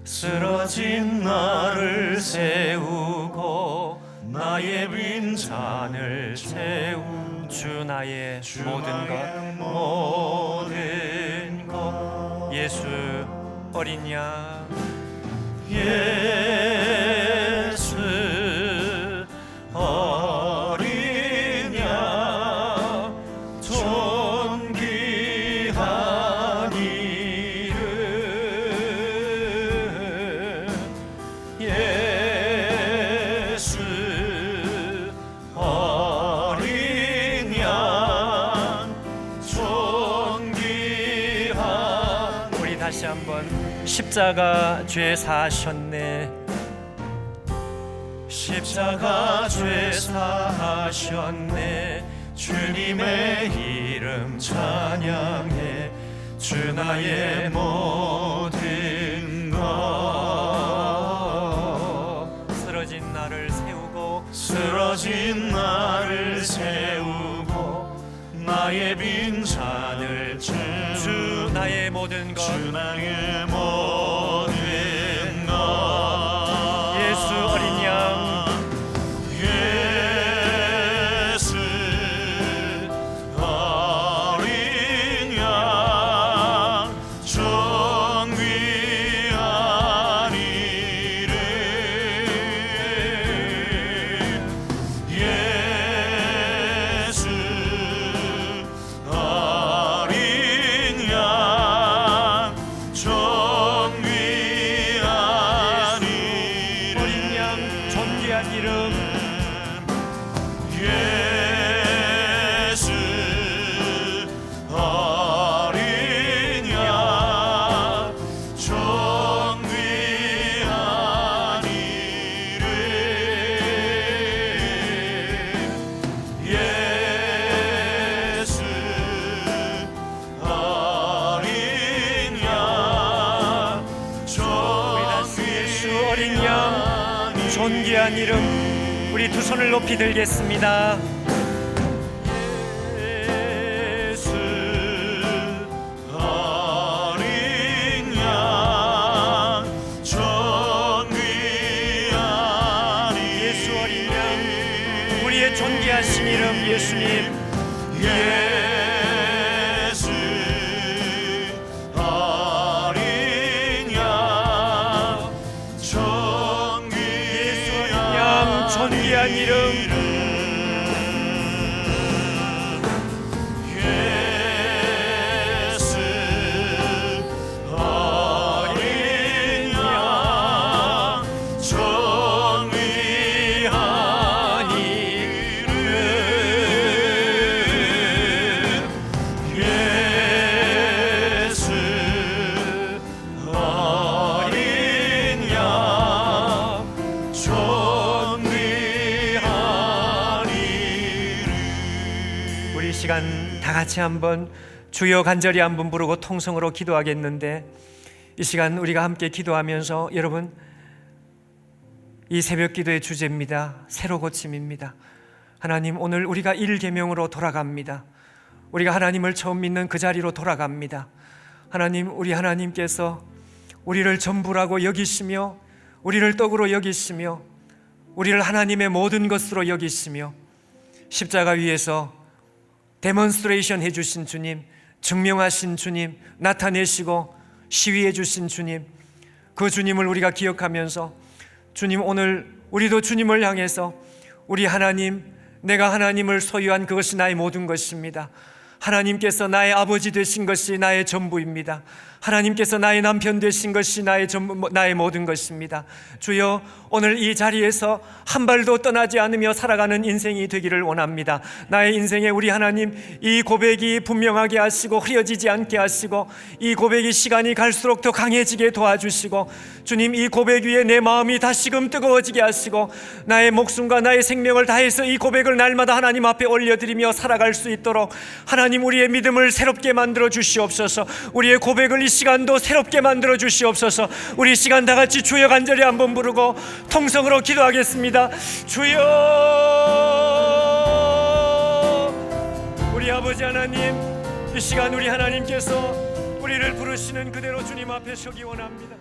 쓰러진 나를 세우고 나의 빈 잔을 채우, 주 나의 모든 것. 예수 어린 양, 예수 어린 양, 존귀한 이름, 예수 어린 양, 존귀한. 우리 다시 한번 십자가 죄 사하셨네, 십자가 죄 사하셨네, 주님의 이름 찬양해, 주 나의 모든 것. 쓰러진 나를 세우고, 쓰러진 나를 세우고 나의 빈 잔을 채우고, 주 나의 모든 것, 주 나의 모든 것. 예수 어린 양, 예수 어린 양, 존귀한 이름, 예수 어린 양, 존귀한 이름, 어린 양, 존귀한 이름, 예수 어린 양, 존귀한 이름, 예수 어린 양, 예수 어린 양, 존귀한 이름. 우리 두 손을 높이 들겠습니다. 예수 어린 양, 존귀한 이름, 예수 어린 양, 우리의 존귀하신 이름 예수님, 예수 어린 양, 존귀한 이름, 예수 어린 양, 존귀한 이름, 예수 어린 양, 존귀한 이름. 우리 이 시간 다 같이 한번 주여 간절히 한번 부르고 통성으로 기도하겠는데, 이 시간 우리가 함께 기도하면서 여러분, 이 새벽 기도의 주제입니다. 새로 고침입니다. 하나님, 오늘 우리가 1계명으로 돌아갑니다. 우리가 하나님을 처음 믿는 그 자리로 돌아갑니다. 하나님, 우리 하나님께서 우리를 전부라고 여기시며, 우리를 떡으로 여기시며, 우리를 하나님의 모든 것으로 여기시며, 십자가 위에서 데몬스트레이션 해주신 주님, 증명하신 주님, 나타내시고 시위해 주신 주님, 그 주님을 우리가 기억하면서 주님, 오늘 우리도 주님을 향해서 우리 하나님, 내가 하나님을 소유한 그것이 나의 모든 것입니다. 하나님께서 나의 아버지 되신 것이 나의 전부입니다. 하나님께서 나의 남편 되신 것이 나의 모든 것입니다. 주여, 오늘 이 자리에서 한 발도 떠나지 않으며 살아가는 인생이 되기를 원합니다. 나의 인생에 우리 하나님, 이 고백이 분명하게 하시고 흐려지지 않게 하시고 이 고백이 시간이 갈수록 더 강해지게 도와주시고 주님, 이 고백 위에 내 마음이 다시금 뜨거워지게 하시고 나의 목숨과 나의 생명을 다해서 이 고백을 날마다 하나님 앞에 올려드리며 살아갈 수 있도록 하나님, 우리의 믿음을 새롭게 만들어 주시옵소서. 우리의 고백을 이 시간도 새롭게 만들어 주시옵소서. 우리 시간 다 같이 주여 간절히 한번 부르고 통성으로 기도하겠습니다. 주여, 우리 아버지 하나님, 이 시간 우리 하나님께서 우리를 부르시는 그대로 주님 앞에 서기 원합니다.